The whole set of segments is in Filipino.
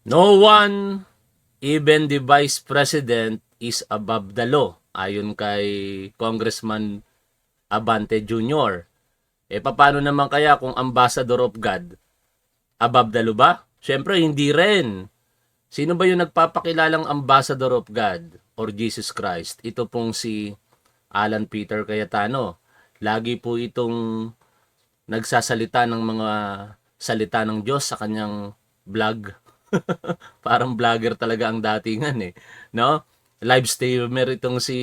No one, even the Vice President, is above the law, ayon kay Congressman Abante Jr. Paano naman kaya kung Ambassador of God, above the law ba? Siyempre, hindi rin. Sino ba yung nagpapakilalang Ambassador of God or Jesus Christ? Ito pong si Alan Peter Cayetano. Lagi po itong nagsasalita ng mga salita ng Diyos sa kanyang vlog. Parang vlogger talaga ang datingan eh, no? Live streamer itong si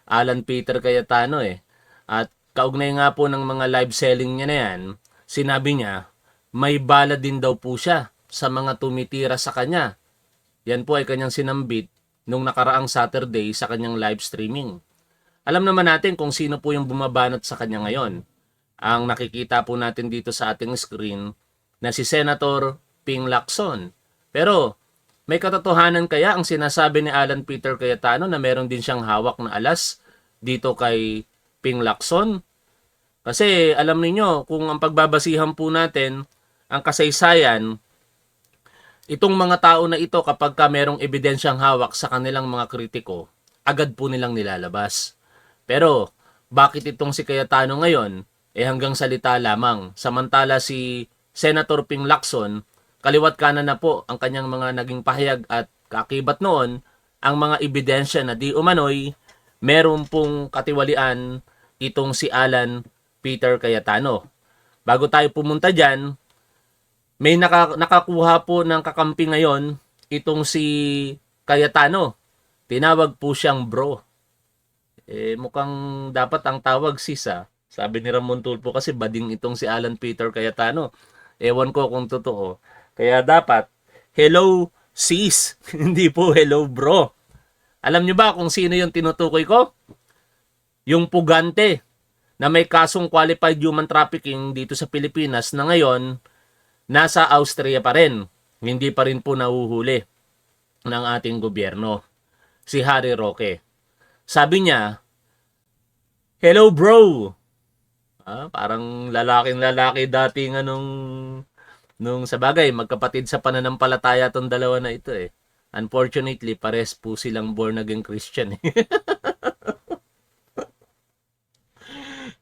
Alan Peter Cayetano eh. At kaugnay nga po ng mga live selling niya na yan, sinabi niya, may bala din daw po siya sa mga tumitira sa kanya. Yan po ay kanyang sinambit nung nakaraang Saturday sa kanyang live streaming. Alam naman natin kung sino po yung bumabanat sa kanya ngayon. Ang nakikita po natin dito sa ating screen na si Senator Ping Lacson. Pero may katotohanan kaya ang sinasabi ni Alan Peter Cayetano na meron din siyang hawak na alas dito kay Ping Lacson? Kasi alam niyo kung ang pagbabasihan po natin, ang kasaysayan, itong mga tao na ito kapag ka merong ebidensyang hawak sa kanilang mga kritiko, agad po nilang nilalabas. Pero bakit itong si Cayetano ngayon, hanggang salita lamang, samantala si Senator Ping Lacson, kaliwat kanan na po ang kanyang mga naging pahayag at kakibat noon, ang mga ebidensya na di umano'y meron pong katiwalian itong si Alan Peter Cayetano. Bago tayo pumunta dyan, may nakakuha po ng kakampi ngayon itong si Cayetano. Tinawag po siyang bro. Mukhang dapat ang tawag sis ah. Sabi ni Ramon Tulfo kasi bading itong si Alan Peter Cayetano. Ewan ko kung totoo. Kaya dapat, hello sis, hindi po hello bro. Alam nyo ba kung sino yung tinutukoy ko? Yung pugante na may kasong qualified human trafficking dito sa Pilipinas na ngayon nasa Austria pa rin. Hindi pa rin po nahuhuli ng ating gobyerno. Si Harry Roque. Sabi niya, hello bro. Parang lalaking-lalaki dating nung sa bagay, magkapatid sa pananampalataya tong dalawa na ito eh. Unfortunately, pares po silang born again Christian eh.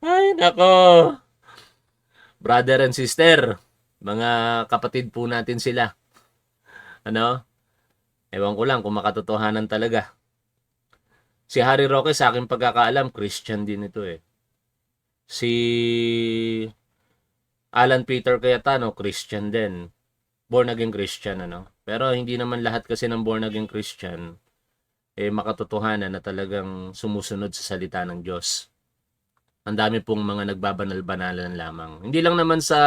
Ay, nako. Brother and sister, mga kapatid po natin sila. Ano? Ewan ko lang kung makatotohanan talaga. Si Harry Roque sa aking pagkakaalam, Christian din ito eh. Si Alan Peter Cayetano, Christian din. Born again Christian, ano? Pero hindi naman lahat kasi ng born again Christian makatotohanan na talagang sumusunod sa salita ng Diyos. Ang dami pong mga nagbabanal-banalan lamang. Hindi lang naman sa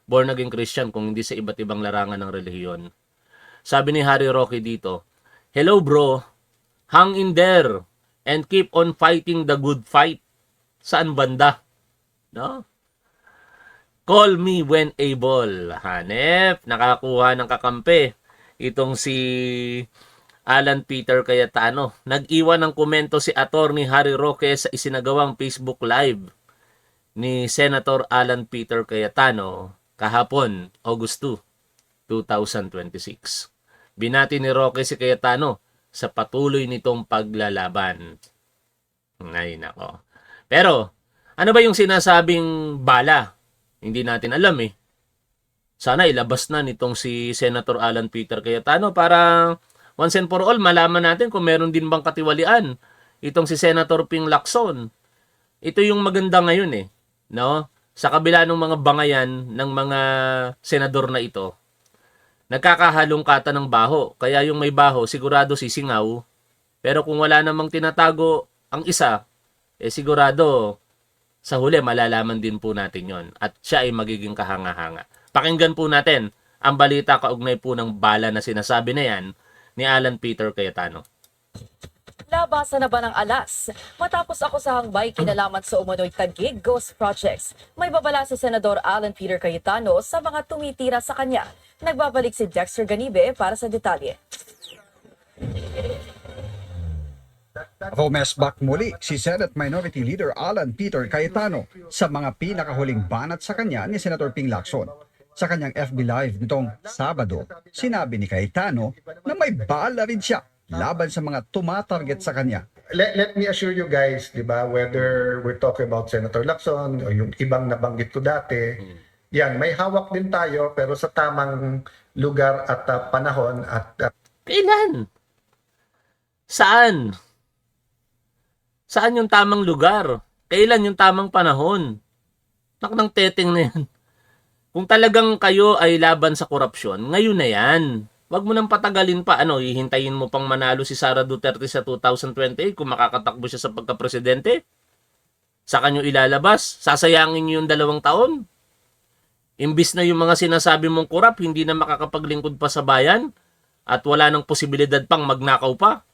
born again Christian, kung hindi sa iba't ibang larangan ng relihiyon. Sabi ni Harry Roque dito, hello bro, hang in there and keep on fighting the good fight. Saan banda? No? Call me when able. Hanep, nakakuha ng kakampi. Itong si Alan Peter Cayetano. Nag-iwan ng komento si Attorney Harry Roque sa isinagawang Facebook Live ni Senator Alan Peter Cayetano kahapon, August 2, 2026. Binati ni Roque si Cayetano sa patuloy nitong paglalaban. Ngay nako. Pero, ano ba yung sinasabing bala? Hindi natin alam eh. Sana ilabas na nitong si Senator Alan Peter Cayetano para once and for all malaman natin kung meron din bang katiwalian itong si Senator Ping Lacson. Ito yung maganda ngayon eh, no? Sa kabila ng mga bangayan ng mga senador na ito, nagkakahalongkatan ng baho. Kaya yung may baho sigurado sisingaw. Pero kung wala namang tinatago ang isa, sigurado sa huli malalaman din po natin yon at siya ay magiging kahanga-hanga. Pakinggan po natin ang balita kaugnay po ng bala na sinasabi na yan ni Alan Peter Cayetano. Labasan na ba ng alas? Matapos ako sa hangbay kinalaman sa umano'y Taguig Ghost Projects, may babala si Senador Alan Peter Cayetano sa mga tumitira sa kanya. Nagbabalik si Dexter Ganibe para sa detalye. Rumesbak muli si Senate Minority Leader Alan Peter Cayetano sa mga pinakahuling banat sa kanya ni Senator Ping Lacson. Sa kanyang FB Live nitong Sabado, sinabi ni Cayetano na may bala rin siya laban sa mga tumatarget sa kanya. Let me assure you guys, di ba, whether we're talking about Senator Lacson o yung ibang nabanggit ko dati, yan, may hawak din tayo pero sa tamang lugar at panahon at Kailan? Saan? Saan yung tamang lugar? Kailan yung tamang panahon? Naknang teteng na yan. Kung talagang kayo ay laban sa korupsyon, ngayon na yan. Wag mo nang patagalin pa. Hihintayin mo pang manalo si Sara Duterte sa 2028 kung makakatakbo siya sa pagka-presidente? Saka nyo ilalabas? Sasayangin nyo yung 2 taon? Imbis na yung mga sinasabi mong korap, hindi na makakapaglingkod pa sa bayan at wala nang posibilidad pang magnakaw pa.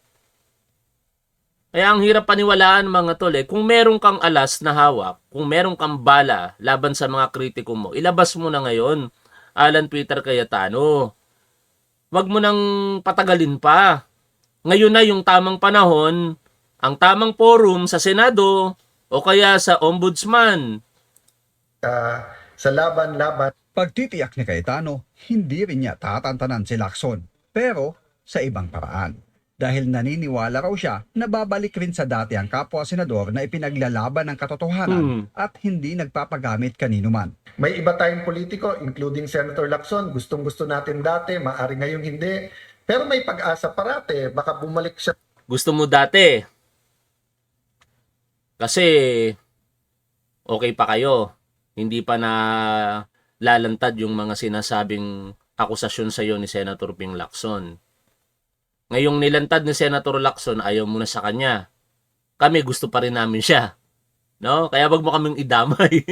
Kaya ang hirap paniwalaan mga tol kung meron kang alas na hawak, kung meron kang bala laban sa mga kritiko mo, ilabas mo na ngayon, Alan Peter Cayetano. Wag mo nang patagalin pa. Ngayon na yung tamang panahon, ang tamang forum sa Senado o kaya sa Ombudsman. sa laban-laban. Pagtitiyak ni Cayetano, hindi rin niya tatantanan si Lacson, pero sa ibang paraan. Dahil naniniwala raw siya na babalik rin sa dati ang kapwa-senador na ipinaglalaban ng katotohanan at hindi nagpapagamit kanino man. May iba tayong politiko, including Senator Lacson, gustong-gusto natin dati, maaari ngayong hindi. Pero may pag-asa parate, baka bumalik siya. Gusto mo dati. Kasi okay pa kayo. Hindi pa na lalantad yung mga sinasabing akusasyon sa iyo ni Senator Ping Lacson. Ngayong nilantad ni Senator Lacson, ayaw mo na sa kanya. Kami gusto pa rin namin siya. No? Kaya wag mo kaming idamay.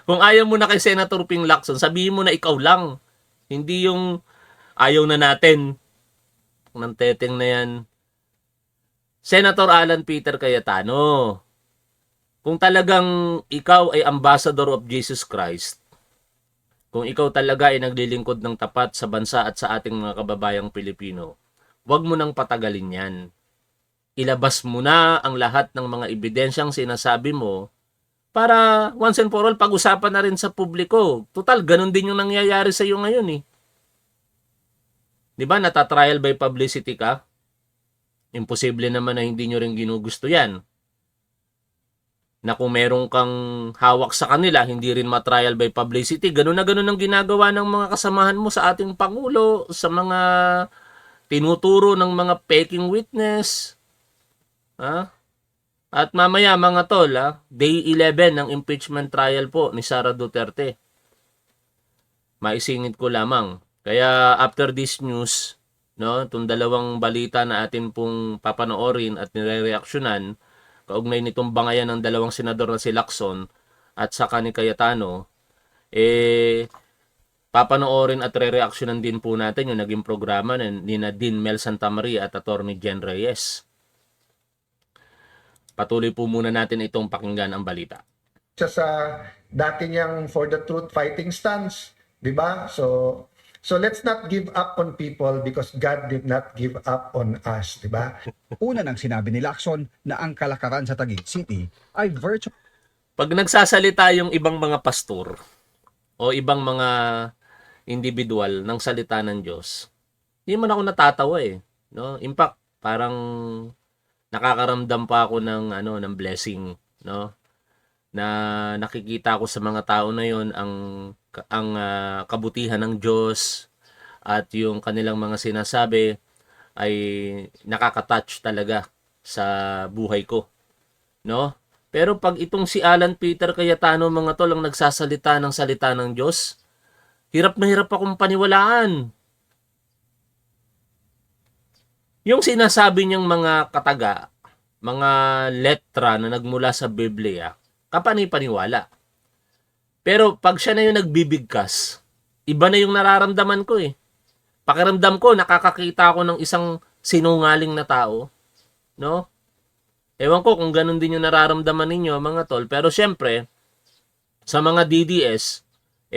Kung ayaw mo na kay Senator Ping Lacson, sabihin mo na ikaw lang. Hindi yung ayaw na natin. Kung nang teteng na yan. Senator Alan Peter Cayetano, kung talagang ikaw ay ambassador of Jesus Christ, kung ikaw talaga ay naglilingkod ng tapat sa bansa at sa ating mga kababayang Pilipino, wag mo nang patagalin yan. Ilabas mo na ang lahat ng mga ebidensyang sinasabi mo para once and for all pag-usapan na rin sa publiko. Total, ganun din yung nangyayari sa iyo ngayon . Di ba, natatrial by publicity ka? Imposible naman na hindi nyo rin ginugusto yan. Na kung meron kang hawak sa kanila, hindi rin matrial by publicity. Ganun na ganun ang ginagawa ng mga kasamahan mo sa ating Pangulo, sa mga tinuturo ng mga peking witness. At mamaya mga tol, day 11 ng impeachment trial po ni Sara Duterte. Maisingit ko lamang. Kaya after this news, itong 2 balita na atin pong papanoorin at nire-reaksyonan, kaugnay nitong bangayan ng 2 senador na si Lacson at saka ni Cayetano, papanoorin at re-reaksyonan din po natin yung naging programa ni Nadine Mel Santamaria at Attorney Jen Reyes. Patuloy po muna natin itong pakinggan ang balita. Siya sa dati niyang for the truth fighting stance, di ba? So let's not give up on people because God did not give up on us, di ba? Una nang sinabi ni Lacson na ang kalakaran sa Taguig City ay virtual. Pag nagsasalita yung ibang mga pastor o ibang mga individual ng salita ng Diyos, hindi man ako natatawa . No? In fact, parang nakakaramdam pa ako ng blessing, no? Na nakikita ko sa mga tao na yon ang kabutihan ng Diyos at yung kanilang mga sinasabi ay nakaka-touch talaga sa buhay ko, no? Pero pag itong si Alan Peter Cayetano mga tol ang nagsasalita ng salita ng Diyos, hirap na hirap akong paniwalaan. Yung sinasabi niyang mga kataga, mga letra na nagmula sa Biblia, kapani-paniwala. Pero pag siya na yung nagbibigkas, iba na yung nararamdaman ko . Pakiramdam ko, nakakakita ako ng isang sinungaling na tao. No? Ewan ko kung ganun din yung nararamdaman ninyo, mga tol. Pero syempre, sa mga DDS,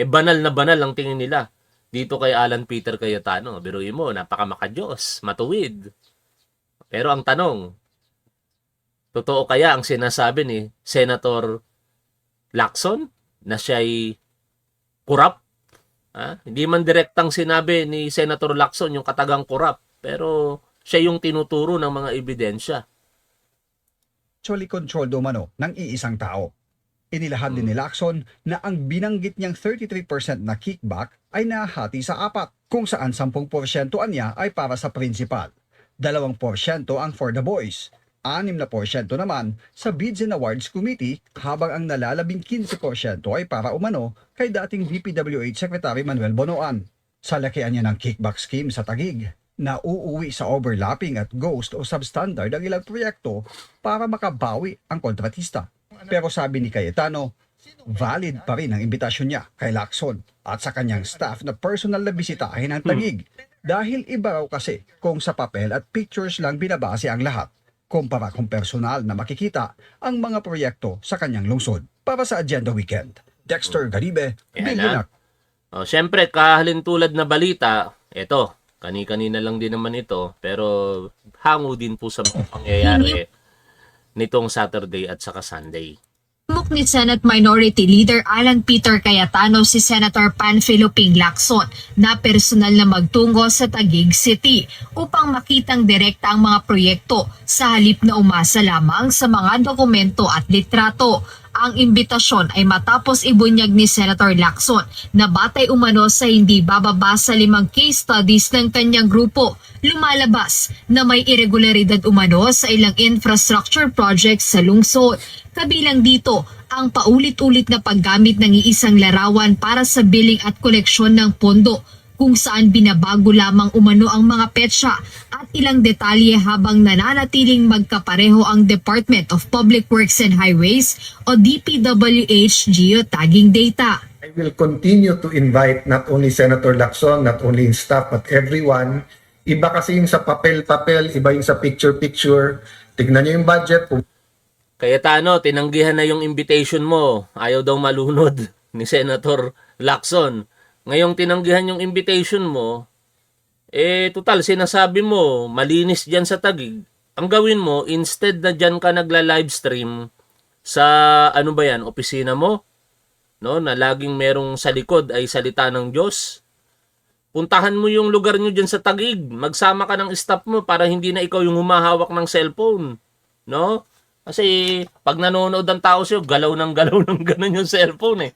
banal na banal ang tingin nila. Dito kay Alan Peter Cayetano, biruin mo, napakamakadiyos, matuwid. Pero ang tanong, totoo kaya ang sinasabi ni Senator Lacson na siya'y kurap Hindi man direktang sinabi ni Senator Lacson yung katagang korap, pero siya yung tinuturo ng mga ebidensya. Actually controlled umano ng iisang tao. Inilahad din ni Lacson na ang binanggit niyang 33% na kickback ay nahati sa 4, kung saan 10% niya ay para sa principal, 2% ang for the boys, 6% naman sa Bids and Awards Committee, habang ang nalalabing 15% ay para umano kay dating DPWH Secretary Manuel Bonoan. Sa lakihan niya ng kickback scheme sa Taguig, na uuwi sa overlapping at ghost o substandard ang ilang proyekto para makabawi ang kontratista. Pero sabi ni Cayetano, valid pa rin ang imbitasyon niya kay Lacson at sa kanyang staff na personal na bisitahin ang Taguig, dahil iba raw kasi kung sa papel at pictures lang binabase ang lahat, kumpara kung personal na makikita ang mga proyekto sa kanyang lungsod. Para sa Agenda Weekend, Dexter Garibe, Yan Bilyonak. Siyempre, kahalintulad na balita, ito, kani-kanina lang din naman ito, pero hango din po sa mga pangyayari nitong Saturday at saka Sunday. Muk ni Senate Minority Leader Alan Peter Cayetano si Senator Panfilo Ping Lacson na personal na magtungo sa Taguig City upang makitang direkta ang mga proyekto sa halip na umasa lamang sa mga dokumento at litrato. Ang imbitasyon ay matapos ibunyag ni Senator Lacson na batay umano sa hindi bababa sa 5 case studies ng kanyang grupo. Lumalabas na may irregularidad umano sa ilang infrastructure projects sa lungsod. Kabilang dito ang paulit-ulit na paggamit ng iisang larawan para sa billing at koleksyon ng pondo, kung saan binabago lamang umano ang mga petsa at ilang detalye habang nananatiling magkapareho ang Department of Public Works and Highways o DPWH geotagging data. I will continue to invite not only Senator Lacson, not only in staff, but everyone. Iba kasi yung sa papel-papel, iba yung sa picture-picture. Tignan nyo yung budget. Cayetano, tinanggihan na yung invitation mo. Ayaw daw malunod ni Senator Lacson. Ngayong tinanggihan yung invitation mo, total, sinasabi mo, malinis dyan sa Taguig. Ang gawin mo, instead na dyan ka nagla-livestream sa, opisina mo, no, na laging merong sa likod ay salita ng Diyos, puntahan mo yung lugar nyo dyan sa Taguig. Magsama ka ng staff mo para hindi na ikaw yung humahawak ng cellphone. No? Kasi pag nanonood ang tao sa'yo, galaw ng ganun yung cellphone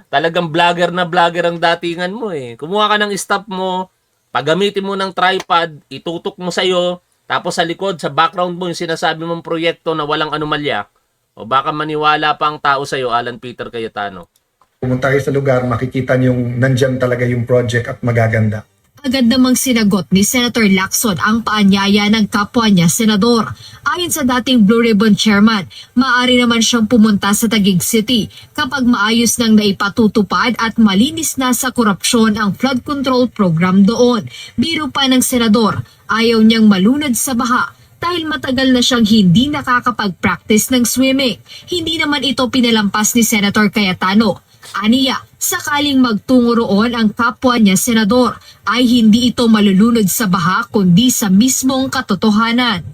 Talagang vlogger na vlogger ang datingan mo Kumuha ka ng staff mo, paggamitin mo ng tripod, itutok mo sa'yo, tapos sa likod, sa background mo, yung sinasabi mong proyekto na walang anomalya, o baka maniwala pa ang tao sa'yo, Alan Peter Cayetano. Pumunta kayo sa lugar, makikita nyo nandyan talaga yung project at magaganda. Agad namang sinagot ni Senator Lacson ang paanyaya ng kapwa niya senador. Ayon sa dating Blue Ribbon Chairman, maaari naman siyang pumunta sa Taguig City kapag maayos nang naipatutupad at malinis na sa korupsyon ang flood control program doon. Biro pa ng senador, ayaw niyang malunod sa baha dahil matagal na siyang hindi nakakapag-practice ng swimming. Hindi naman ito pinalampas ni Senator Cayetano. Aniya, sakaling magtungo roon ang kapwa niya senador, ay hindi ito malulunod sa baha kundi sa mismong katotohanan.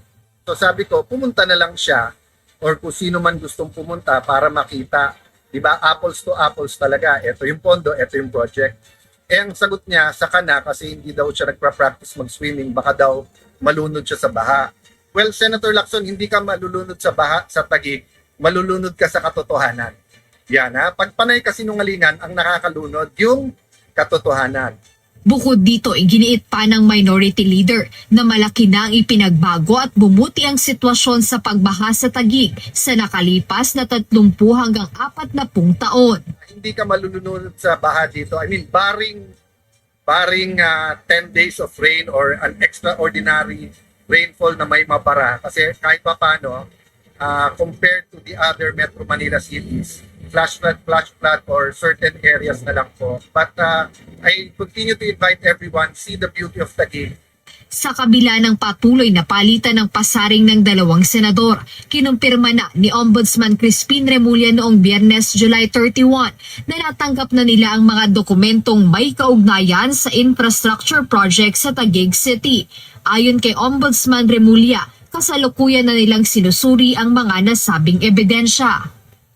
So sabi ko, pumunta na lang siya or kung sino man gustong pumunta para makita. Diba? Apples to apples talaga. Ito yung pondo, ito yung project. Ang sagot niya, saka na kasi hindi daw siya nagpa-practice mag-swimming, baka daw malunod siya sa baha. Well, Senator Lacson, hindi ka malulunod sa baha sa Taguig, malulunod ka sa katotohanan. Yan pag panay kasinungalingan ang nakakalunod, yung katotohanan. Bukod dito, iginiit pa ng minority leader na malaki na ang ipinagbago at bumuti ang sitwasyon sa pagbaha sa Taguig sa nakalipas na 30 hanggang 40 taon. Hindi ka malulunod sa baha dito. I mean, barring 10 days of rain or an extraordinary rainfall na may mabara. Kasi kahit pa paano, compared to the other Metro Manila cities, flash flood or certain areas na lang po. But I continue to invite everyone, see the beauty of Taguig. Sa kabila ng patuloy na palitan ng pasaring ng 2 senador, kinumpirma na ni Ombudsman Crispin Remulla noong Biyernes, July 31 na natanggap na nila ang mga dokumentong may kaugnayan sa infrastructure project sa Taguig City. Ayon kay Ombudsman Remulla, kasalukuyan na nilang sinusuri ang mga nasabing ebidensya.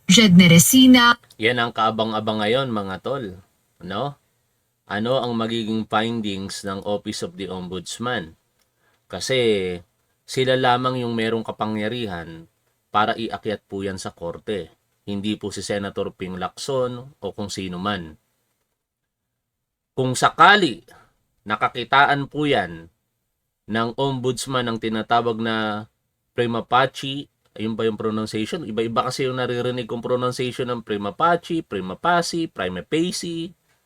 Jed Neresina. Yan ang kaabang-abang ngayon, mga tol. No? ano ang magiging findings ng Office of the Ombudsman. Kasi sila lamang yung merong kapangyarihan para iakyat po yan sa korte. Hindi po si Senator Ping Lacson o kung sino man. Kung sakali nakakitaan po yan ng ombudsman ng tinatawag na prima facie, ayun ba yung pronunciation? Iba-iba kasi yung naririnig kong pronunciation ng prima facie, prima facie,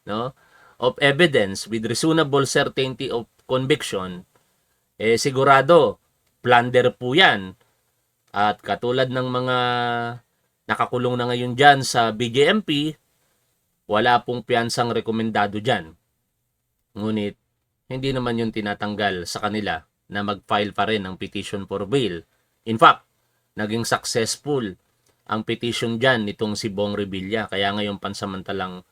no? Of evidence with reasonable certainty of conviction, sigurado, plunder po yan. At katulad ng mga nakakulong na ngayon dyan sa BJMP, wala pong piyansang rekomendado dyan. Ngunit, hindi naman yun tinatanggal sa kanila na mag-file pa rin ng petition for bail. In fact, naging successful ang petition dyan nitong si Bong Revilla, kaya ngayon pansamantalang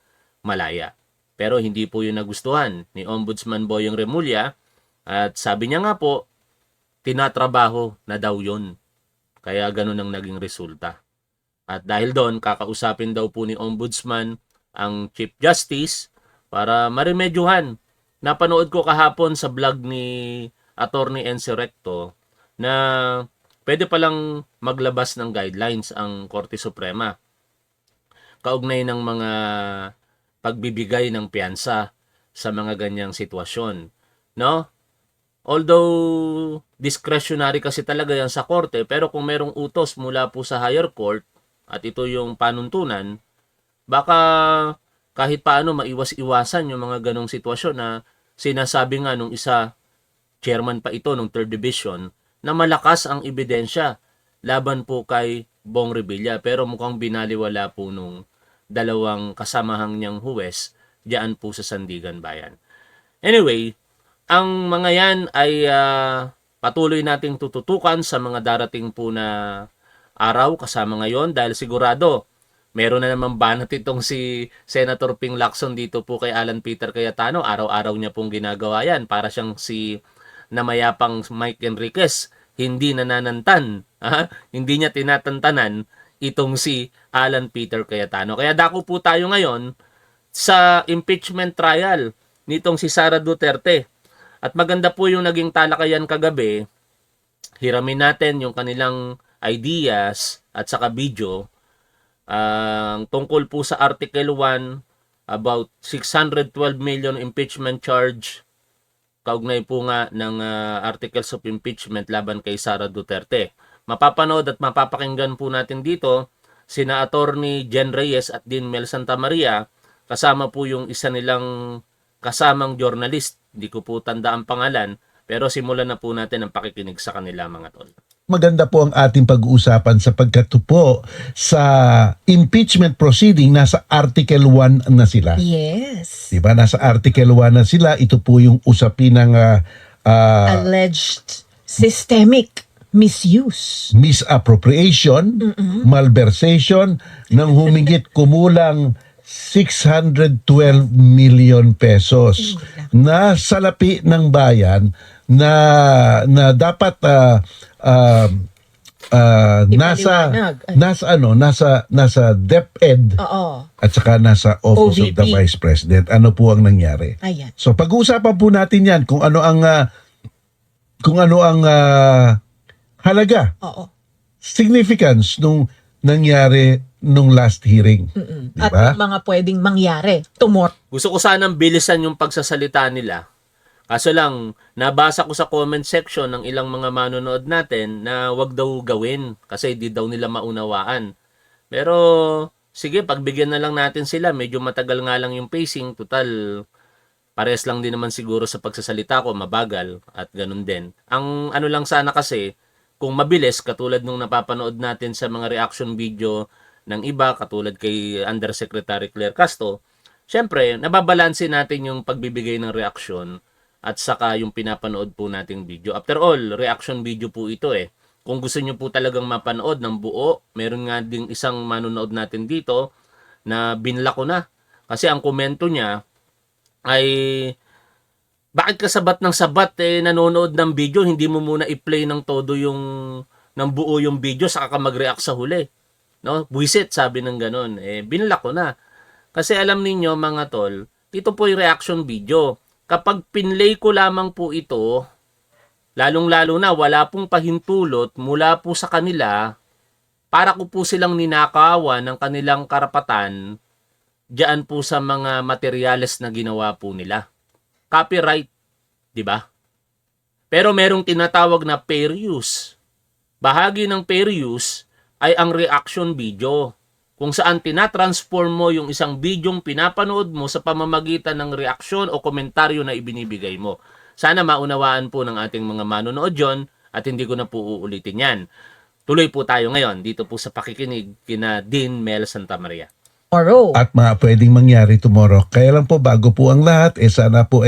malaya. Pero hindi po yun nagustuhan ni Ombudsman Boyong Remulla at sabi niya nga po, tinatrabaho na daw yun. Kaya ganun ang naging resulta. At dahil doon, kakausapin daw po ni Ombudsman ang Chief Justice para maremedyohan. Napanood ko kahapon sa vlog ni Attorney Ence Recto na pwede palang maglabas ng guidelines ang Korte Suprema kaugnay ng mga pagbibigay ng piyansa sa mga ganyang sitwasyon. No? Although discretionary kasi talaga yan sa korte, pero kung merong utos mula po sa higher court at ito yung panuntunan, baka kahit paano maiwas-iwasan yung mga ganong sitwasyon na sinasabi nga nung isa, chairman pa ito nung 3rd Division, na malakas ang ebidensya laban po kay Bong Revilla. Pero mukhang binaliwala po nung dalawang kasamahang niyang huwes diyan po sa Sandigan Bayan. Anyway, ang mga yan ay patuloy nating tututukan sa mga darating po na araw kasama ngayon dahil sigurado meron na naman banat itong si Senator Ping Lacson dito po kay Alan Peter Cayetano. Araw-araw niya pong ginagawa yan. Para siyang si namayapang Mike Enriquez. Hindi nananantan. Hindi niya tinatantanan itong si Alan Peter Cayetano. Kaya dako po tayo ngayon sa impeachment trial nitong si Sara Duterte. At maganda po yung naging talakayan kagabi. Hiramin natin yung kanilang ideas at saka video tungkol po sa Article 1 about 612 million impeachment charge kaugnay po nga ng articles of impeachment laban kay Sara Duterte. Mapapanood at mapapakinggan po natin dito sina Attorney Jen Reyes at Dean Mel Santamaria, kasama po yung isa nilang kasamang journalist. Hindi ko po tanda ang pangalan, pero simulan na po natin ang pakikinig sa kanila mga tol. Maganda po ang ating pag-uusapan sapagkat po sa impeachment proceeding nasa Article 1 na sila. Yes. Diba? Nasa Article 1 na sila. Ito po yung usapin ng Alleged systemic misuse. misappropriation, malversation ng humigit kumulang 612 million pesos na salapi ng bayan na dapat nasa DepEd Oo. at saka nasa Office of the OVP. Vice President. Ano po ang nangyari? Ayan. So pag-uusapan po natin 'yan kung ano ang halaga, Oo. significance nung nangyari nung last hearing. Di At ba? yung mga pwedeng mangyari. Tumor. Gusto ko sanang bilisan yung pagsasalita nila. Kaso lang, nabasa ko sa comment section ng ilang mga manonood natin na wag daw gawin kasi di daw nila maunawaan. Pero sige, pagbigyan na lang natin sila. Medyo matagal nga lang yung pacing. Total, pares lang din naman siguro sa pagsasalita ko, mabagal at ganun din. Ang ano lang sana kasi, kung mabilis, katulad nung napapanood natin sa mga reaction video ng iba, katulad kay Undersecretary Claire Castro, syempre, nababalansin natin yung pagbibigay ng reaksyon at saka yung pinapanood po nating video. After all, reaction video po ito eh. Kung gusto nyo po talagang mapanood ng buo, meron nga ding isang manonood natin dito na binla ko na. Kasi ang komento niya ay, bakit ka sabat ng sabat nanonood ng video, hindi mo muna i-play ng todo yung, ng buo yung video, saka ka mag-react sa huli. No? Buisit, sabi ng ganun. Binla ko na. Kasi alam ninyo mga tol, ito po yung reaction video. Kapag pinlay ko lamang po ito, lalong-lalo na wala pong pahintulot mula po sa kanila, para ko po silang ninakawan ng kanilang karapatan diyan po sa mga materyales na ginawa po nila. Copyright, di ba? Pero merong tinatawag na fair use. Bahagi ng fair use ay ang reaction video, kung saan tinatransform mo yung isang bidyong pinapanood mo sa pamamagitan ng reaksyon o komentaryo na ibinibigay mo. Sana maunawaan po ng ating mga manonood yon at hindi ko na po uulitin yan. Tuloy po tayo ngayon dito po sa pakikinig kina Dean Mel Santamaria. Tomorrow. At mga pwedeng mangyari tomorrow. Kaya lang po, bago po ang lahat, sana po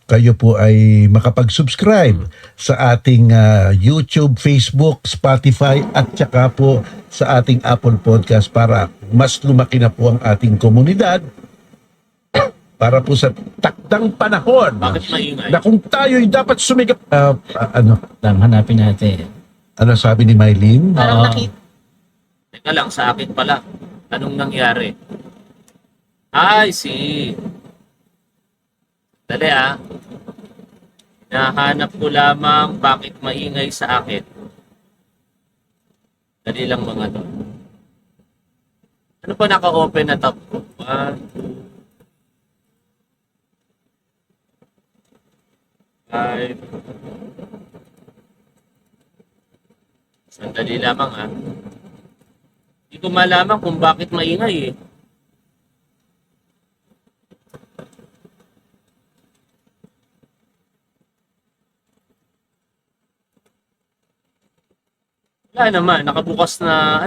kayo po ay makapag-subscribe sa ating YouTube, Facebook, Spotify at saka po sa ating Apple Podcast para mas lumaki na po ang ating komunidad para po sa takdang panahon Bakit maingay? na kung tayo'y dapat sumigap. Lang, hanapin natin. Ano sabi ni Mylene? Parang Oo. nakita. Teka lang, sa akin pala. Anong nangyari? I see. Dali Nahanap ko lamang bakit maingay sa akin. Dali lang mga to. Ano pa naka-open na tab ko? 1, 2, 5. Sandali lamang Hindi ko malaman kung bakit maingay Wala naman, nakabukas na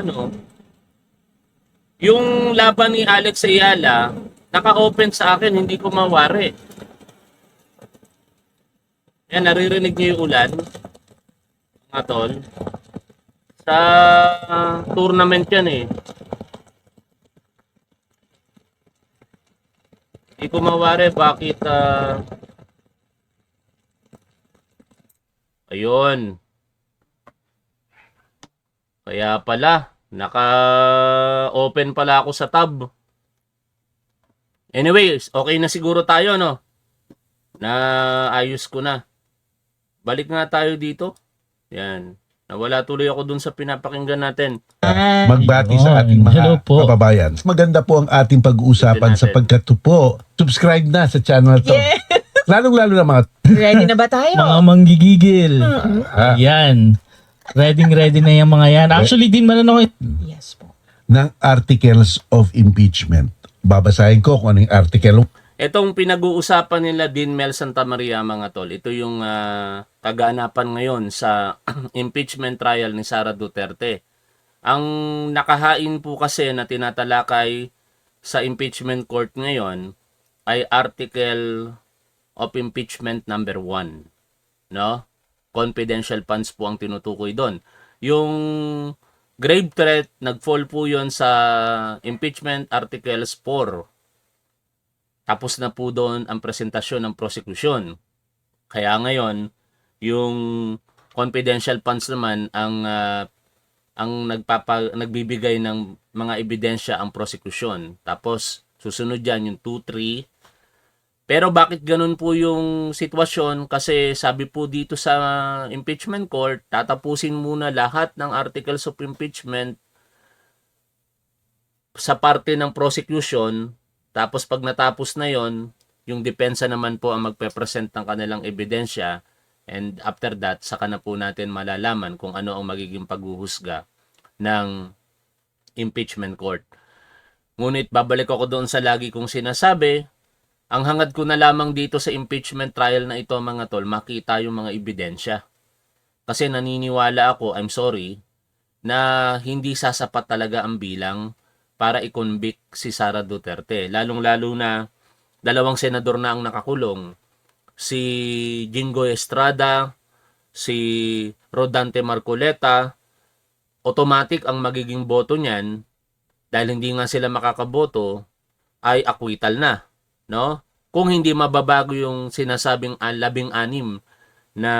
Yung laban ni Alex Ayala, naka-open sa akin, hindi ko mawari. Yan, naririnig niyo yung ulan, mga tol. Sa tournament yan Hindi ko mawari bakit ayun. Kaya pala, naka-open pala ako sa tab. Anyways, okay na siguro tayo, no? Ayos ko na. Balik nga tayo dito. Yan. Nawala tuloy ako dun sa pinapakinggan natin. Magbati sa ating Hello mga po. kababayan. Maganda po ang ating pag-uusapan Natin. sapagkat po, subscribe na sa channel to. Yeah. Lalong-lalo na mga Ready na ba tayo? Mga manggigigil. ah, Yan. Ready na yung mga yan. Actually, din mananong Yes po. ng articles of impeachment. Babasahin ko kung ano yung article. Itong pinag-uusapan nila Dean Mel Santamaria, mga tol, ito yung kaganapan ngayon sa impeachment trial ni Sara Duterte. Ang nakahain po kasi na tinatalakay sa impeachment court ngayon ay Article of Impeachment number 1. No? Confidential funds po ang tinutukoy doon. Yung grave threat, nag-fall po yon sa Impeachment Articles 4. Tapos na po doon ang presentasyon ng prosecution. Kaya ngayon, yung confidential funds naman ang nagbibigay ng mga ebidensya ang prosecution. Tapos susunod diyan yung 2, 3. Pero bakit ganun po yung sitwasyon? Kasi sabi po dito sa impeachment court, tatapusin muna lahat ng articles of impeachment sa parte ng prosecution. Tapos pag natapos na yon, yung depensa naman po ang magpe-present ng kanilang ebidensya. And after that, saka na po natin malalaman kung ano ang magiging paghuhusga ng impeachment court. Ngunit babalik ako doon sa lagi kong sinasabi, ang hangad ko na lamang dito sa impeachment trial na ito, mga tol, makita yung mga ebidensya. Kasi naniniwala ako, I'm sorry, na hindi sasapat talaga ang bilang para i-convict si Sara Duterte. Lalong-lalo na 2 senador na ang nakakulong. Si Jingoy Estrada, si Rodante Marcoleta, automatic ang magiging boto niyan, dahil hindi nga sila makakaboto, ay acquittal na. No? Kung hindi mababago yung sinasabing 16 na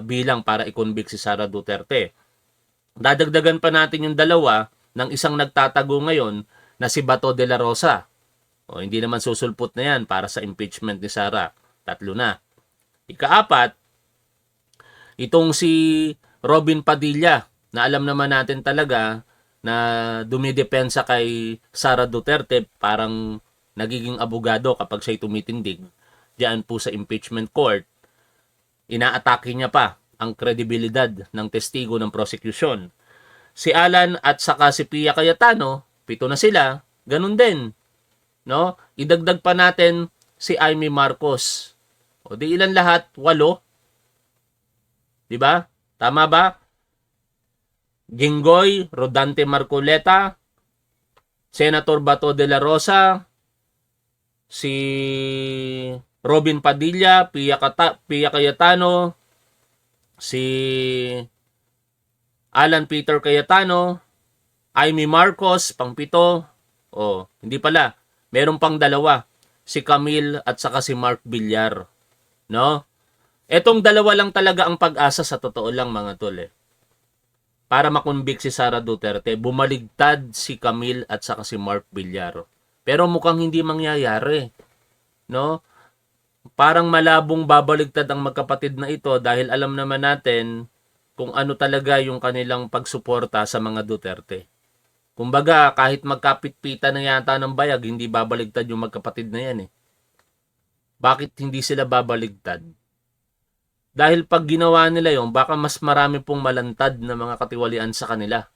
bilang para i-convict si Sara Duterte. Dadagdagan pa natin yung 2 ng isang nagtatago ngayon na si Bato de la Rosa. O hindi naman susulpot na yan para sa impeachment ni Sara. 3 na. Ika-4, itong si Robin Padilla na alam naman natin talaga na dumidepensa kay Sara Duterte, parang nagiging abogado kapag siya'y tumitindig diyan po sa impeachment court. Inaatake niya pa ang kredibilidad ng testigo ng prosecution. Si Alan at saka si Pia Cayetano, 7 na sila, ganun din. No? Idagdag pa natin si Amy Marcos. O di ilan lahat? 8. 'Di ba? Tama ba? Gingoy, Rodante Marcoleta, Senator Bato de la Rosa, si Robin Padilla, Pia Cayetano, si Alan Peter Cayetano, Amy Marcos, pang-7. O, hindi pala. Meron pang 2, si Camille at saka si Mark Villar. No? Etong 2 lang talaga ang pag-asa sa totoo lang mga tol para makonvict si Sara Duterte. Bumaligtad si Camille at saka si Mark Villar. Pero mukhang hindi mangyayari. No? Parang malabong babaligtad ang magkapatid na ito dahil alam naman natin kung ano talaga yung kanilang pagsuporta sa mga Duterte. Kumbaga, kahit magkapit-pitan na yata ng bayag, hindi babaligtad yung magkapatid na yan Bakit hindi sila babaligtad? Dahil pag ginawa nila yon, baka mas marami pong malantad na mga katiwalian sa kanila.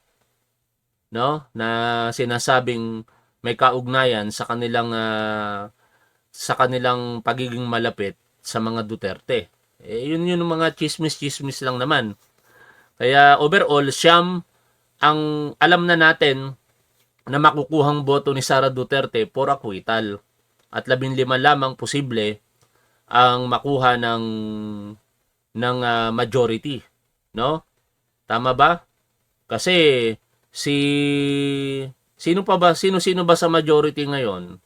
No? Na sinasabing may kaugnayan sa kanilang pagiging malapit sa mga Duterte. Yun yung mga chismis-chismis lang naman. Kaya overall, siyam ang alam na natin na makukuhang boto ni Sara Duterte for acquittal. At 15 lamang posible ang makuha ng majority. No? Tama ba? Kasi sino ba sa majority ngayon?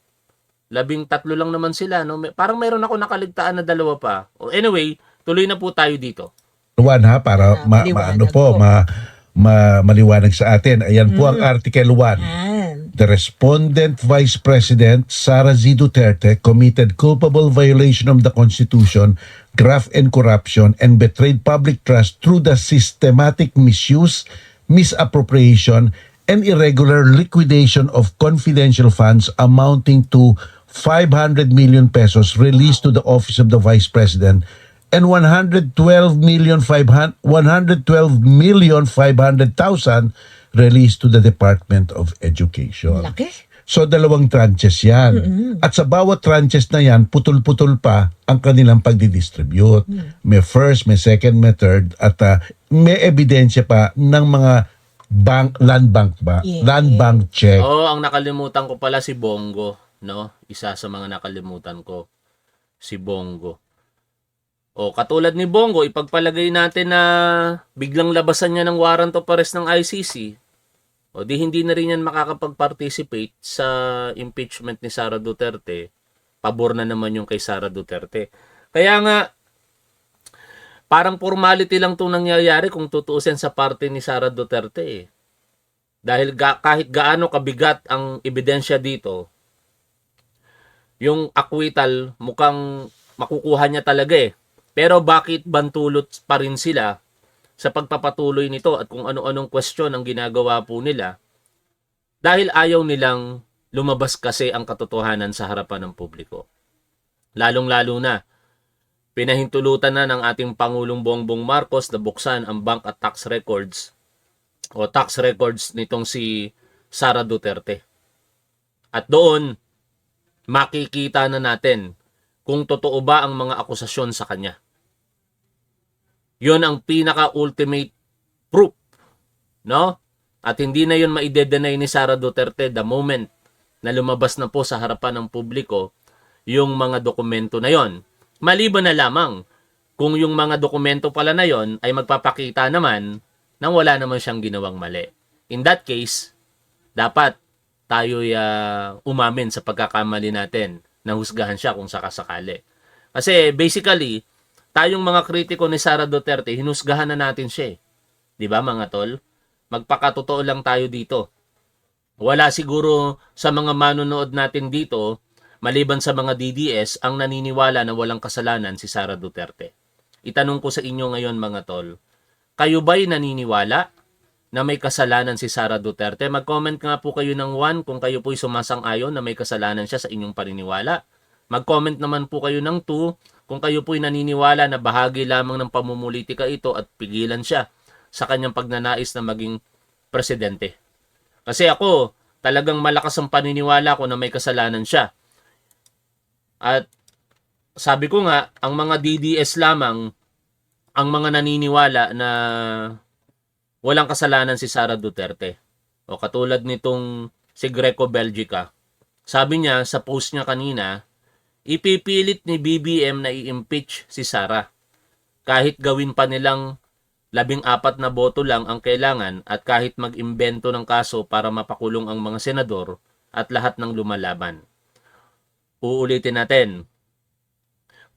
13 lang naman sila. No? Parang mayroon ako nakaligtaan na 2 pa. Anyway, tuloy na po tayo dito. Luan ha, para Maliwanag po. maliwanag sa atin. Ayan po ang Article 1. Yan. The respondent Vice President Sara Z. Duterte committed culpable violation of the Constitution, graft and corruption, and betrayed public trust through the systematic misuse, misappropriation, and irregular liquidation of confidential funds amounting to 500 million pesos released to the Office of the Vice President and 112,500,000 released to the Department of Education. Laki. So 2 tranches yan. At sa bawat tranches na yan, putol-putol pa ang kanilang pagdidistribute. May first, may second, may third, at may ebidensya pa ng mga land bank ba? Yeah. Land bank check. Ang nakalimutan ko pala si Bongo, no? Isa sa mga nakalimutan ko, si Bongo. Katulad ni Bongo, ipagpalagay natin na biglang labasan niya ng warrant of arrest ng ICC, di hindi na rin yan makakapag-participate sa impeachment ni Sara Duterte. Pabor na naman yung kay Sara Duterte. Kaya nga, parang formality lang itong nangyayari kung tutuusin sa parte ni Sara Duterte. Dahil kahit gaano kabigat ang ebidensya dito, yung acquittal mukhang makukuha niya talaga Pero bakit bantulot pa rin sila sa pagpapatuloy nito at kung ano-anong question ang ginagawa po nila? Dahil ayaw nilang lumabas kasi ang katotohanan sa harapan ng publiko. Lalong-lalo na, pinahintulutan na ng ating Pangulong Bongbong Marcos na buksan ang bank at tax records nitong si Sara Duterte. At doon, makikita na natin kung totoo ba ang mga akusasyon sa kanya. Yun ang pinaka-ultimate proof, no? At hindi na yun maidedenay ni Sara Duterte the moment na lumabas na po sa harapan ng publiko yung mga dokumento na yon. Maliban na lamang kung yung mga dokumento pala na yon ay magpapakita naman nang wala naman siyang ginawang mali. In that case, dapat tayo'y umamin sa pagkakamali natin na husgahan siya kung sakasakali. Kasi basically, tayong mga kritiko ni Sara Duterte, hinusgahan na natin siya. Di ba mga tol? Magpakatotoo lang tayo dito. Wala siguro sa mga manonood natin dito maliban sa mga DDS, ang naniniwala na walang kasalanan si Sara Duterte. Itanong ko sa inyo ngayon mga tol, kayo ba'y naniniwala na may kasalanan si Sara Duterte? Mag-comment nga po kayo ng 1 kung kayo po'y sumasang-ayon na may kasalanan siya sa inyong paniniwala. Mag-comment naman po kayo ng 2 kung kayo po'y naniniwala na bahagi lamang ng pamumulitika ito at pigilan siya sa kanyang pagnanais na maging presidente. Kasi ako, talagang malakas ang paniniwala ko na may kasalanan siya. At sabi ko nga, ang mga DDS lamang ang mga naniniwala na walang kasalanan si Sara Duterte. O katulad nitong si Greco Belgica. Sabi niya sa post niya kanina, ipipilit ni BBM na i-impeach si Sara. Kahit gawin pa nilang 14 na boto lang ang kailangan at kahit mag-imbento ng kaso para mapakulong ang mga senador at lahat ng lumalaban. Uulitin natin.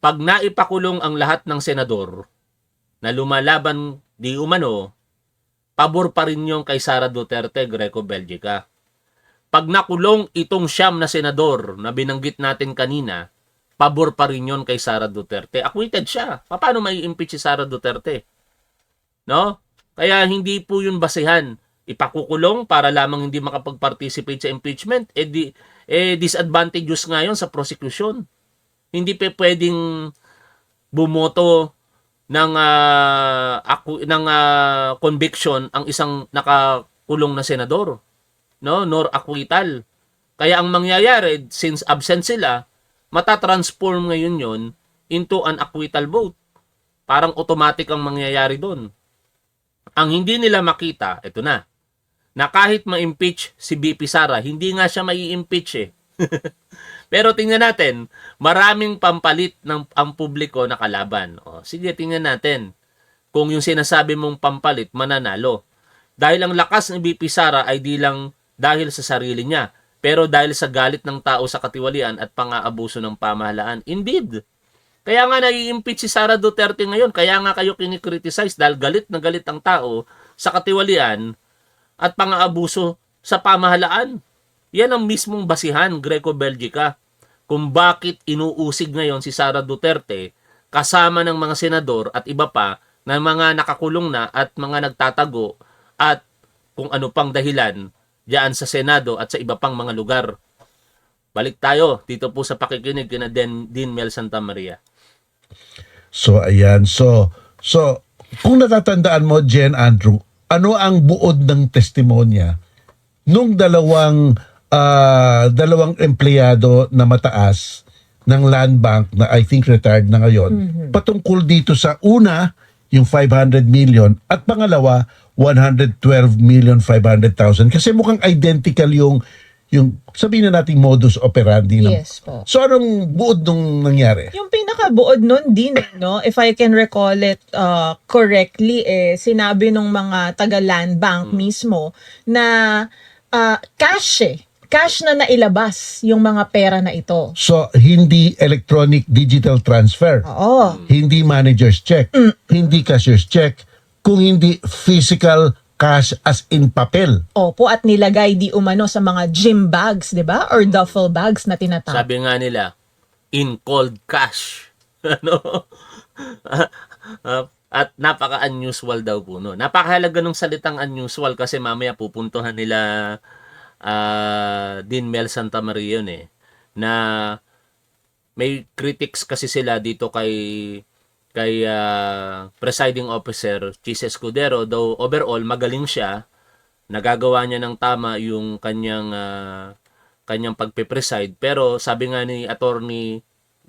Pag naipakulong ang lahat ng senador na lumalaban di umano, pabor pa rin yung kay Sara Duterte, Greco Belgica. Pag nakulong itong 9 na senador na binanggit natin kanina, pabor pa rin yun kay Sara Duterte. Acquitted siya. Paano may impeach si Sara Duterte? No? Kaya hindi po yun basehan. Ipakukulong para lamang hindi makapag-participate sa impeachment. Disadvantageous nga yun sa prosecution. Hindi pa pwedeng bumoto ng conviction ang isang nakakulong na senador, no, nor acquittal. Kaya ang mangyayari, since absent sila, matatransform ngayon yon into an acquittal vote. Parang automatic ang mangyayari doon. Ang hindi nila makita, ito na kahit ma-impeach si BP Sara, hindi nga siya mai-impeach eh. Pero tingnan natin, maraming pampalit ng ang publiko na kalaban. O, sige, tingnan natin kung yung sinasabi mong pampalit mananalo. Dahil ang lakas ni BP Sara ay di lang dahil sa sarili niya, pero dahil sa galit ng tao sa katiwalian at pang-aabuso ng pamahalaan. Indeed. Kaya nga nai-impeach si Sara Duterte ngayon, kaya nga kayo kinikriticize dahil galit na galit ang tao sa katiwalian at pang-aabuso sa pamahalaan. Yan ang mismong basihan, Greco Belgica, kung bakit inuusig ngayon si Sara Duterte kasama ng mga senador at iba pa na mga nakakulong na at mga nagtatago at kung ano pang dahilan diyan sa Senado at sa iba pang mga lugar. Balik tayo dito po sa pakikinig kina Dean Mel Santamaria. So ayan, so kung natatandaan mo, Jen, Andrew, ano ang buod ng testimonya nung dalawang empleyado na mataas ng Land Bank na I think retired na ngayon, patungkol dito sa una, yung 500 million at pangalawa, 112,500,000. Kasi mukhang identical yung sabihin na nating modus operandi. Yes po. So anong buod nung nangyari? Yung pinakabuod nun din, no? If I can recall it correctly, sinabi nung mga taga-Land Bank mismo na cash na nailabas yung mga pera na ito. So, hindi electronic digital transfer. Oo. Hindi manager's check. Hindi cashier's check. Kung hindi physical cash as in papel. Opo, at nilagay di umano sa mga gym bags, di ba? Or duffel bags na tinatawag. Sabi nga nila, in cold cash. Ano? At napaka-unusual daw po. No? Napakahalaga ng salitang unusual kasi mamaya pupuntuhan nila Dean Mel Santamaria yun eh. Na may critics kasi sila dito kay presiding officer Chis Escudero, though overall magaling siya, nagagawa niya ng tama yung kanyang pagpe-preside, pero sabi nga ni attorney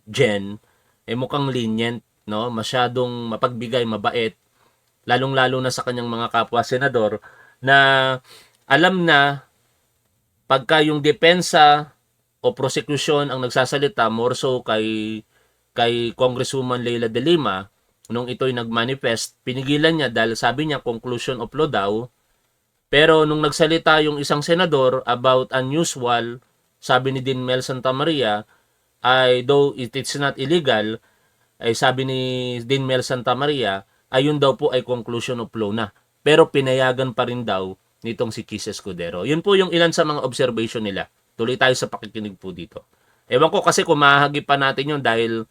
Jen, mukhang lenient, no? Masyadong mapagbigay, mabait, lalong-lalo na sa kanyang mga kapwa senador na alam na pagka yung depensa o prosecution ang nagsasalita, more so kay Congresswoman Leila de Lima, nung ito'y nagmanifest, pinigilan niya dahil sabi niya conclusion of law daw. Pero nung nagsalita yung isang senador about unusual, sabi ni Dean Mel Santamaria, though it is not illegal, ay sabi ni Dean Mel Santamaria, ayun daw po ay conclusion of law na. Pero pinayagan pa rin daw nitong si Chis Escudero. Yun po yung ilan sa mga observation nila. Tuloy tayo sa pakikinig po dito. Ewan ko kasi kung mahagipan natin yun dahil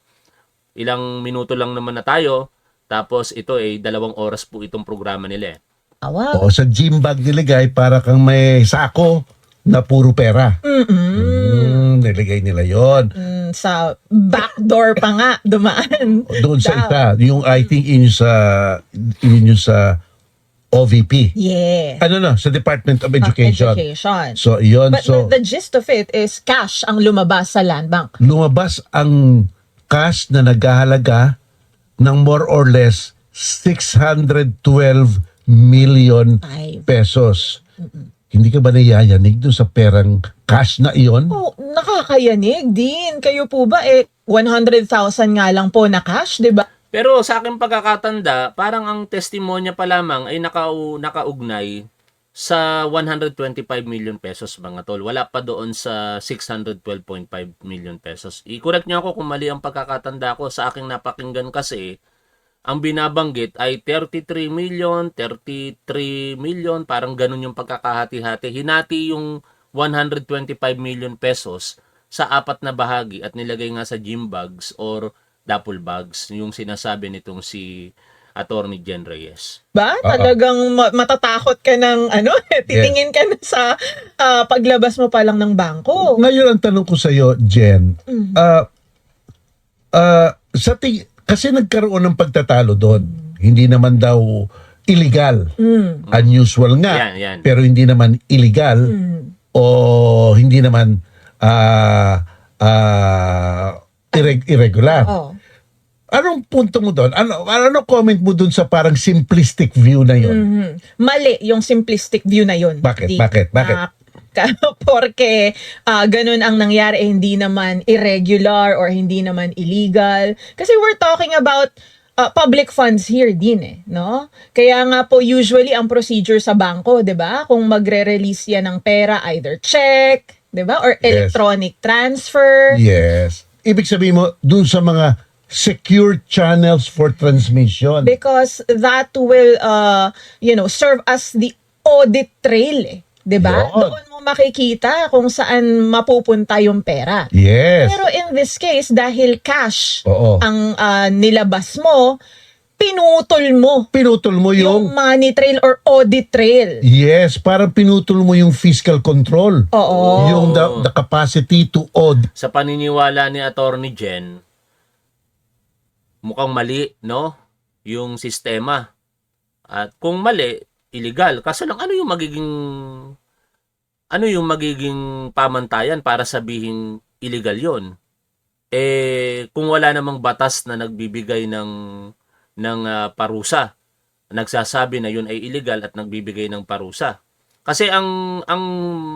ilang minuto lang naman na tayo. Tapos ito 2 oras po itong programa nila. Awa. O sa gym bag nilagay para kang may sako na puro pera. Nilagay nila yon. Sa backdoor pa nga dumaan. Doon sa Daw. isa, yung I think yun yung sa OVP. Yeah. Ano na, sa Department of Education. Education. So, yun. But So, the gist of it is cash ang lumabas sa land bank. lumabas ang cash na naghahalaga ng more or less 612 million Ay. pesos. Hindi ka ba nayayanig doon sa perang cash na iyon? Oh, nakakayanig din. Kayo po ba 100,000 nga lang po na cash, 'di ba? Pero sa aking pagkakatanda, parang ang testimonya pa lamang ay nakaugnay sa 125 million pesos mga tol. Wala pa doon sa 612.5 million pesos. I-correct niyo ako kung mali ang pagkakatanda ko. Sa aking napakinggan kasi, ang binabanggit ay 33 million, 33 million, parang ganun yung pagkakahati-hati. Hinati yung 125 million pesos sa 4 na bahagi at nilagay nga sa gym bags or duffel bags, yung sinasabi nitong si Attorney Jen Reyes. Ba? Talagang matatakot ka ng titingin ka na sa paglabas mo pa lang ng bangko. Ngayon ang tanong ko sa iyo, Jen, kasi nagkaroon ng pagtatalo doon. Hindi naman daw illegal. Unusual nga. Yan. Pero hindi naman illegal o hindi naman irregular. Oh. Anong punto mo doon? Ano comment mo doon sa parang simplistic view na yun? Mali yung simplistic view na yun. Bakit? Di. Bakit? Porque ganun ang nangyari, hindi naman irregular or hindi naman illegal. Kasi we're talking about public funds here din no? Kaya nga po usually ang procedure sa bangko, 'di ba? Kung magre-release yan ng pera, either check, 'di ba? Or electronic transfer. Yes. Ibig sabihin mo, dun sa mga secure channels for transmission. Because that will serve as the audit trail, 'di ba? Yun. Doon mo makikita kung saan mapupunta yung pera. Yes. Pero in this case, dahil cash Oo. ang nilabas mo, pinutol mo yung money trail or audit trail. yes, parang pinutol mo yung fiscal control. Oo. Yung the capacity to audit. Sa paniniwala ni Attorney Jen, mukhang mali, no? Yung sistema. At kung mali, illegal. Kaso lang, ano yung magiging pamantayan para sabihin illegal yon? Kung wala namang batas na nagbibigay ng parusa, nagsasabi na yun ay illegal at nagbibigay ng parusa. Kasi ang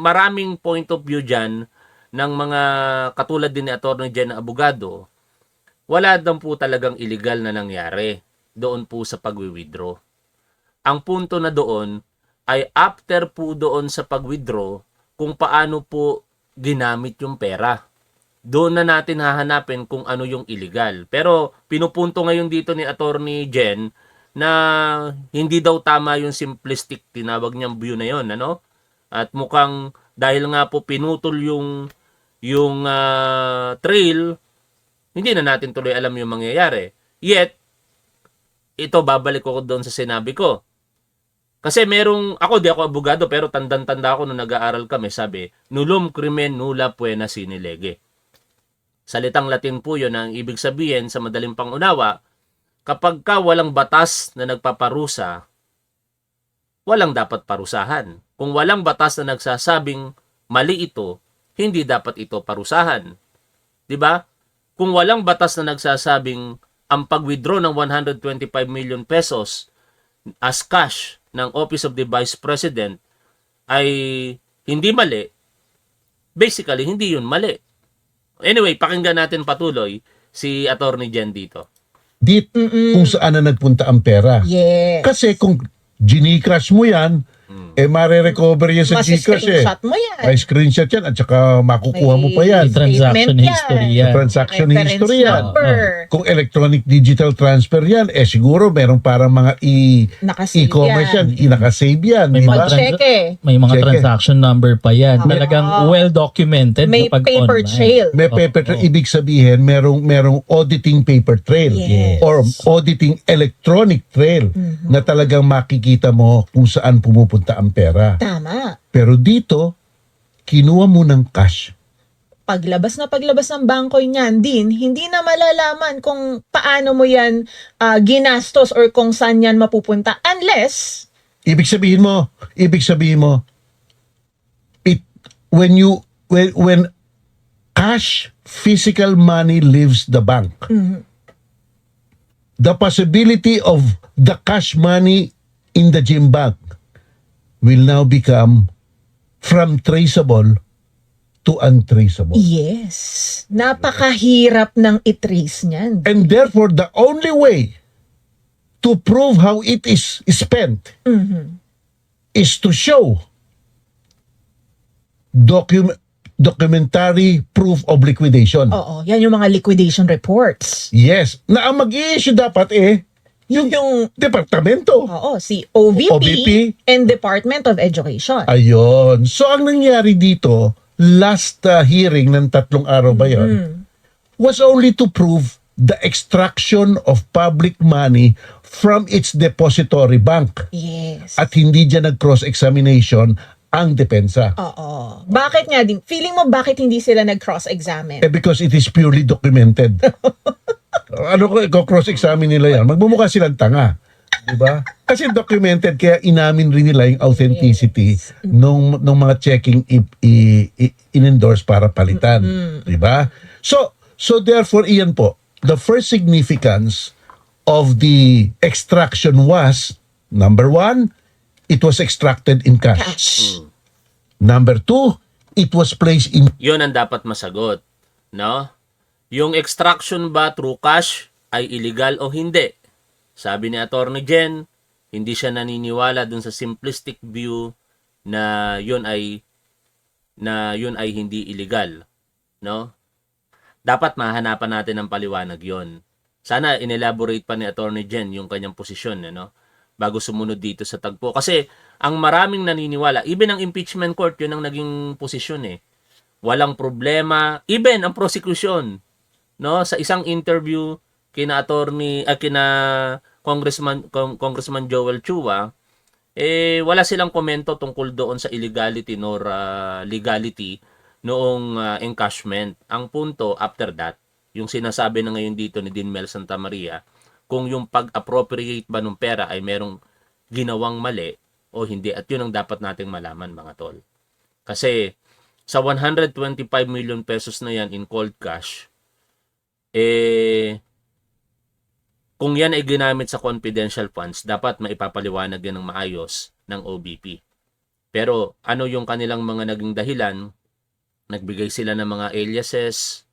maraming point of view dyan ng mga katulad din ni Attorney Jen na abogado, wala daw po talagang illegal na nangyari doon po sa pag-withdraw. Ang punto na doon ay after po doon sa pag-withdraw kung paano po ginamit yung pera. Doon na natin hahanapin kung ano yung illegal. Pero pinupunto ngayon dito ni Attorney Jen na hindi daw tama yung simplistic tinawag niyang view na yon, ano? At mukhang dahil nga po pinutol yung trail, hindi na natin tuloy alam yung mangyayari. Yet, ito babalik ko doon sa sinabi ko. Kasi di ako abogado, pero tandang-tanda ako nung nag-aaral kami, sabi, nullum crimen nulla poena sine lege. Salitang Latin po yun, ang ibig sabihin sa madaling pangunawa, kapag ka walang batas na nagpaparusa, walang dapat parusahan. Kung walang batas na nagsasabing mali ito, hindi dapat ito parusahan. 'Di ba? Kung walang batas na nagsasabing ang pag-withdraw ng 125 million pesos as cash ng Office of the Vice President ay hindi mali, basically hindi yun mali. Anyway, pakinggan natin patuloy si Attorney Jen dito. Kung saan na nagpunta ang pera. Yes. Kasi kung ginicrash mo yan, mare-recover yan sa GCash eh. Mas-screenshot mo yan. May screenshot yan at saka makukuha mo pa yan. May Transaction statement yan. history yan. Transaction Reference history yan. number. Kung electronic digital transfer yan, siguro meron parang mga Nakasave e-commerce yan, yan. nakasave yan. May Di mga ba? Cheque. May mga Cheque. transaction number pa yan. Oo. Talagang well-documented May kapag paper online. trail. May paper trail. Ibig sabihin, merong auditing paper trail. Yes. Or auditing electronic trail na talagang makikita mo kung saan pumupunta ang pera. Tama. Pero dito, kinuha mo ng cash. Paglabas ng bangko niyan din, hindi na malalaman kung paano mo yan ginastos or kung saan yan mapupunta unless Ibig sabihin mo, when cash, physical money leaves the bank, the possibility of the cash money in the gym bank will now become from traceable to untraceable. yes, napakahirap ng i-trace niyan. And therefore, the only way to prove how it is spent is to show documentary proof of liquidation. Oo, yan yung mga liquidation reports. Yes. Na ang mag-i-issue dapat Yung departamento. si OVP, OVP. and Department of Education. Ayun. So, ang nangyari dito, last hearing ng 3 araw ba yun, was only to prove the extraction of public money from its depository bank. Yes. At hindi dyan nag-cross-examination ang depensa. Oo. Bakit nga din? Feeling mo bakit hindi sila nag-cross-examine? Because it is purely documented. Ano ko cross-examine nila yan? Magmumukha silang tanga. Diba? Kasi documented, kaya inamin rin nila yung authenticity nung mga checking in-endorse para palitan. Diba? So therefore, iyan po, the first significance of the extraction was, number 1, it was extracted in cash. Cash. Number 2, it was placed in Yun ang dapat masagot, no? Yung extraction ba through cash ay illegal o hindi? Sabi ni Attorney Jen, hindi siya naniniwala dun sa simplistic view na yun ay hindi illegal, no? Dapat mahanapan natin ng paliwanag yon. Sana inelaborate pa ni Attorney Jen yung kanyang posisyon, no? Bago sumunod dito sa tagpo. Kasi ang maraming naniniwala, even ang impeachment court, yun ang naging posisyon eh. Walang problema, even ang prosecution, no? Sa isang interview kina Congressman Joel Chua, wala silang komento tungkol doon sa illegality nor legality noong encashment. Ang punto after that, yung sinasabi na ngayon dito ni Dean Mel Santa Maria, kung yung pag-appropriate ba ng pera ay merong ginawang mali o hindi, at yun ang dapat nating malaman, mga tol. Kasi sa 125 million pesos na yan in cold cash, kung yan ay ginamit sa confidential funds, dapat maipapaliwanag yan ng maayos ng OBP. Pero ano yung kanilang mga naging dahilan? Nagbigay sila ng mga aliases,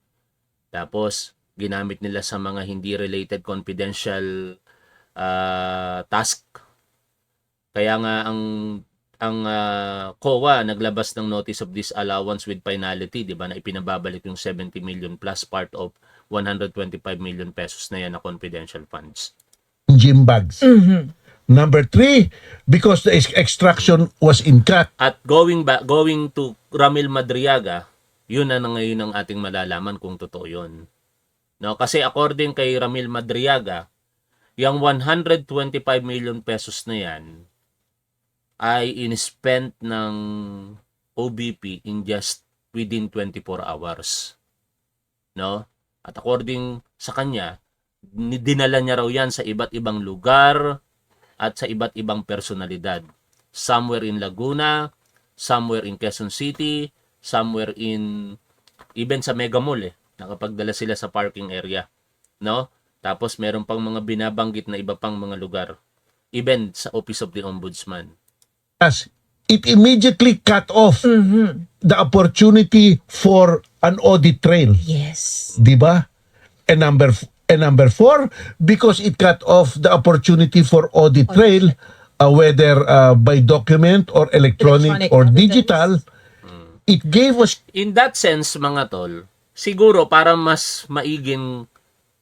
tapos ginamit nila sa mga hindi related confidential task. Kaya nga ang COA naglabas ng notice of disallowance with finality, di ba, na ipinababalik yung 70 million plus part of 125 million pesos na yan na confidential funds. gym bags. Number 3, because the extraction was in cash. At going to Ramil Madriaga, yun na ngayon ang ating malalaman kung totoo yun. No, kasi according kay Ramil Madriaga, yung 125 million pesos na yan ay in-spent ng OBP in just within 24 hours. No? At according sa kanya, dinala niya raw yan sa iba't ibang lugar at sa iba't ibang personalidad. Somewhere in Laguna, somewhere in Quezon City, somewhere in even sa Mega Mall nakapagdala sila sa parking area, no? Tapos meron pang mga binabanggit na iba pang mga lugar, even sa Office of the Ombudsman. It immediately cut off the opportunity for an audit trail. Yes. Di ba? And number 4, because it cut off the opportunity for audit trail, whether by document or electronic or evidence. digital, it gave us In that sense, mga tol, siguro para mas maiging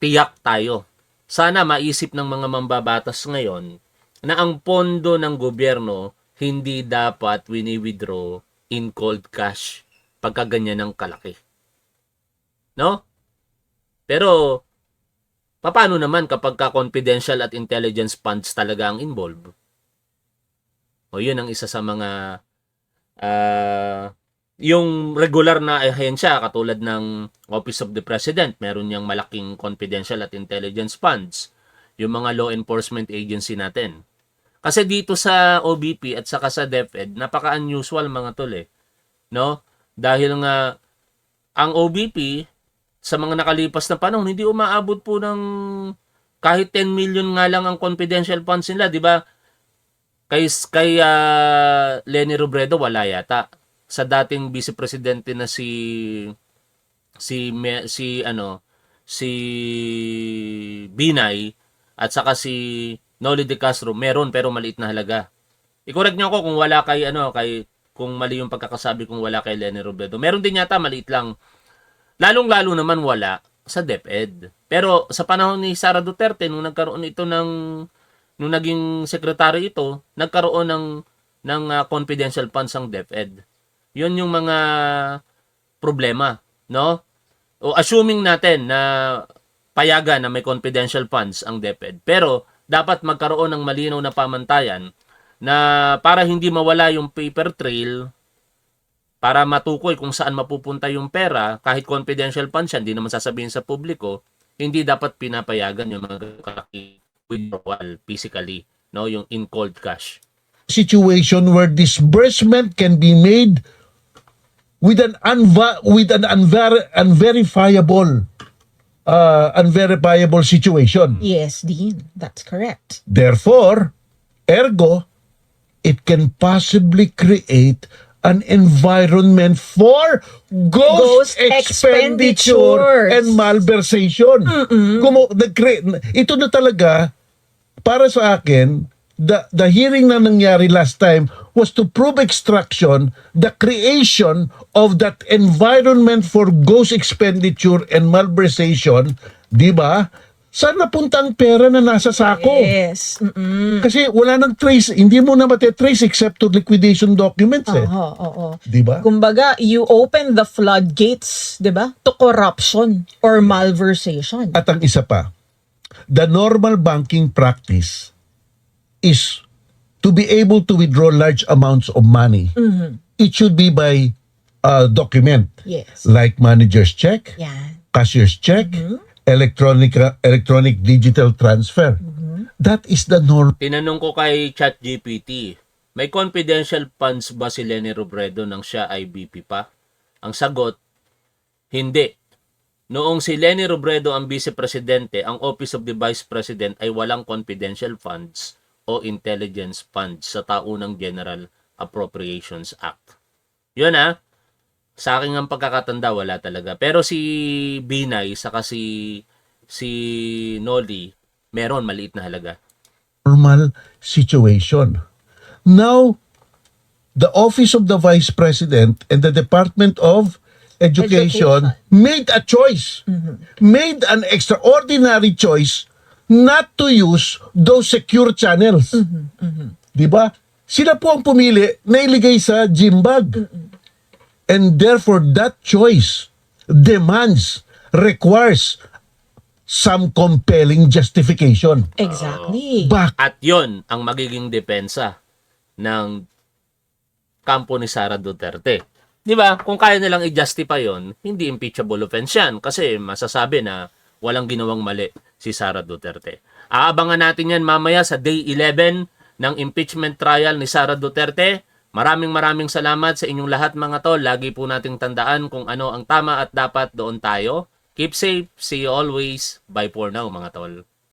tiyak tayo, sana maisip ng mga mambabatas ngayon na ang pondo ng gobyerno hindi dapat wini-withdraw in cold cash pagka ganyan ng kalaki. No? Pero, paano naman kapag confidential at intelligence funds talaga ang involved? O yun ang isa sa mga yung regular na ahensya katulad ng Office of the President, meron niyang malaking confidential at intelligence funds. Yung mga law enforcement agency natin. Kasi dito sa OBP at saka sa DepEd, napaka-unusual mga tol eh. No? Dahil nga ang OBP sa mga nakalipas na panahon hindi umaabot po ng kahit 10 million nga lang ang confidential funds nila, di ba? Kay Leni Robredo wala yata. Sa dating vice presidente na si Binay at saka si Noli De Castro meron pero maliit na halaga. I-correct niyo ako kung wala kung mali yung pagkakasabi kung wala kay Leni Robredo. Meron din yata maliit lang. Lalong-lalo naman wala sa DepEd. Pero sa panahon ni Sara Duterte nung nagkaroon ito nung naging sekretary ito, nagkaroon ng confidential funds ang DepEd. 'Yun yung mga problema, no? O assuming natin na payagan na may confidential funds ang DepEd. Pero dapat magkaroon ng malinaw na pamantayan na para hindi mawala yung paper trail, para matukoy kung saan mapupunta yung pera, kahit confidential funds yan, hindi naman sasabihin sa publiko, hindi dapat pinapayagan yung mga withdrawal physically, no? Yung in cold cash. situation where disbursement can be made with an unverifiable situation. Yes, Dean, that's correct. Therefore, ergo, it can possibly create an environment for ghost Ghost expenditure expenditures. and malversation. Ito na talaga, para sa akin, the hearing na nangyari last time was to prove extraction, the creation of that environment for ghost expenditure and malversation, di ba? Saan napunta ang pera na nasa sako? Yes. Kasi wala nang trace, hindi mo na matitrace except to liquidation documents eh. Oo. Di ba? Kumbaga, you open the floodgates, 'di ba? To corruption or malversation. At ang isa pa, the normal banking practice is to be able to withdraw large amounts of money. It should be by document, Yes. like manager's check, Yan. cashier's check, electronic digital transfer. That is the norm. Tinanong ko kay ChatGPT, may confidential funds ba si Leni Robredo nang siya ay VP pa? Ang sagot, hindi. Noong si Leni Robredo ang vice-presidente, ang Office of the Vice President ay walang confidential funds o intelligence funds sa taunang General Appropriations Act. Yun sa akin ang pagkakatanda, wala talaga. Pero si Binay, saka si Noli, meron maliit na halaga. Normal situation. Now, the Office of the Vice President and the Department of Education made a choice, made an extraordinary choice not to use those secure channels. Di ba? Sila po ang pumili na iligay sa Jimbag. And therefore, that choice requires some compelling justification. Exactly. Bakit? At yon ang magiging depensa ng kampo ni Sara Duterte. Di ba? Kung kaya nilang i-justify yon, hindi impeachable offense yan kasi masasabi na walang ginawang mali si Sara Duterte. Aabangan natin yan mamaya sa Day 11 ng impeachment trial ni Sara Duterte. Maraming salamat sa inyong lahat mga tol. Lagi po nating tandaan kung ano ang tama at dapat doon tayo. Keep safe. See you always. Bye for now mga tol.